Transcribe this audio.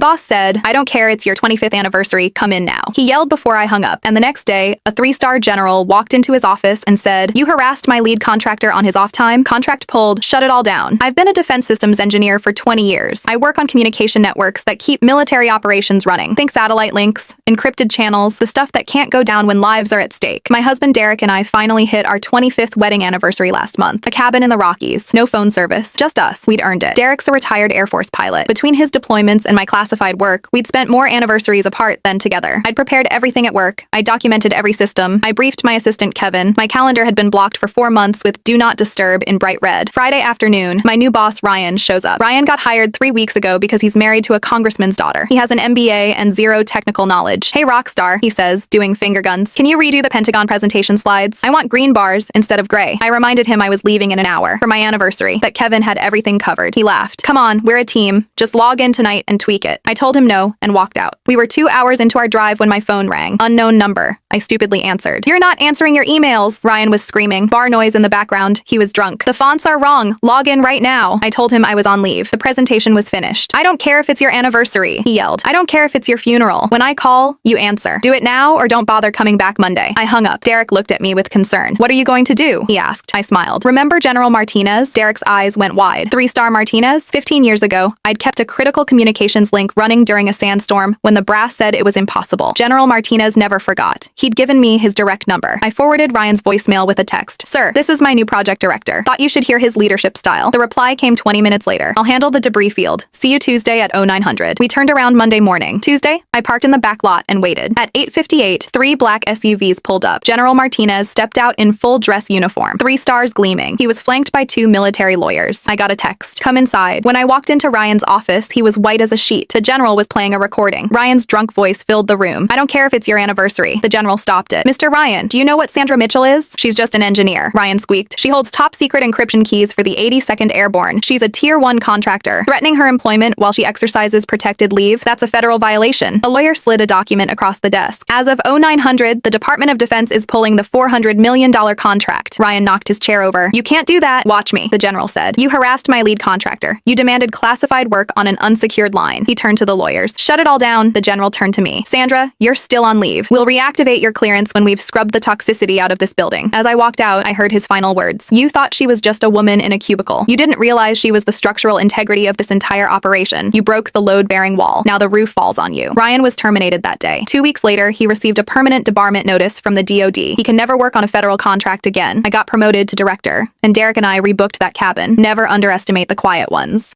Boss said, "I don't care, it's your 25th anniversary, come in now." He yelled before I hung up, and the next day, a 3-star general walked into his office and said, "You harassed my lead contractor on his off time, contract pulled, shut it all down." I've been a defense systems engineer for 20 years. I work on communication networks that keep military operations running. Think satellite links, encrypted channels, the stuff that can't go down when lives are at stake. My husband Derek and I finally hit our 25th wedding anniversary last month. A cabin in the Rockies, no phone service, just us. We'd earned it. Derek's a retired Air Force pilot. Between his deployments and my classified work, we'd spent more anniversaries apart than together. I'd prepared everything at work. I documented every system. I briefed my assistant Kevin. My calendar had been blocked for 4 months with "Do Not Disturb" in bright red. Friday afternoon, my new boss Ryan shows up. Ryan got hired 3 weeks ago because he's married to a congressman's daughter. He has an MBA and zero technical knowledge. "Hey Rockstar," he says, doing finger guns. "Can you redo the Pentagon presentation slides? I want green bars instead of gray." I reminded him I was leaving in an hour for my anniversary, that Kevin had everything covered. He laughed. "Come on, we're a team. Just log in tonight and tweak it." I told him no and walked out. We were 2 hours into our drive when my phone rang. Unknown number. I stupidly answered. "You're not answering your emails," Ryan was screaming. Bar noise in the background. He was drunk. "The fonts are wrong. Log in right now." I told him I was on leave. The presentation was finished. "I don't care if it's your anniversary," he yelled. "I don't care if it's your funeral. When I call, you answer. Do it now or don't bother coming back Monday." I hung up. Derek looked at me with concern. "What are you going to do?" he asked. I smiled. "Remember General Martinez?" Derek's eyes went wide. 3-star Martinez? 15 years ago, I'd kept a critical communications link running during a sandstorm when the brass said it was impossible. General Martinez never forgot. He'd given me his direct number. I forwarded Ryan's voicemail with a text. "Sir, this is my new project director. Thought you should hear his leadership style." The reply came 20 minutes later. "I'll handle the debris field. See you Tuesday at 0900. We turned around Monday morning. Tuesday, I parked in the back lot and waited. At 8:58, 3 black SUVs pulled up. General Martinez stepped out in full dress uniform, 3 stars gleaming. He was flanked by 2 military lawyers. I got a text. "Come inside." When I walked into Ryan's office, he was white as a sheet. The general was playing a recording. Ryan's drunk voice filled the room. "I don't care if it's your anniversary." The general stopped it. "Mr. Ryan, do you know what Sandra Mitchell is?" "She's just an engineer," Ryan squeaked. "She holds top secret encryption keys for the 82nd Airborne. She's a Tier 1 contractor. Threatening her employment while she exercises protected leave? That's a federal violation." A lawyer slid a document across the desk. "As of 0900, the Department of Defense is pulling the $400 million contract." Ryan knocked his chair over. "You can't do that." "Watch me," the general said. "You harassed my lead contractor. You demanded classified work on an unsecured line." He turned to the lawyers. "Shut it all down." The general turned to me. "Sandra, you're still on leave. We'll reactivate your clearance when we've scrubbed the toxicity out of this building." As I walked out, I heard his final words. "You thought she was just a woman in a cubicle. You didn't realize she was the structural integrity of this entire operation. You broke the load-bearing wall. Now the roof falls on you." Ryan was terminated that day. 2 weeks later, he received a permanent debarment notice from the DoD. He can never work on a federal contract again. I got promoted to director, and Derek and I rebooked that cabin. Never underestimate the quiet ones.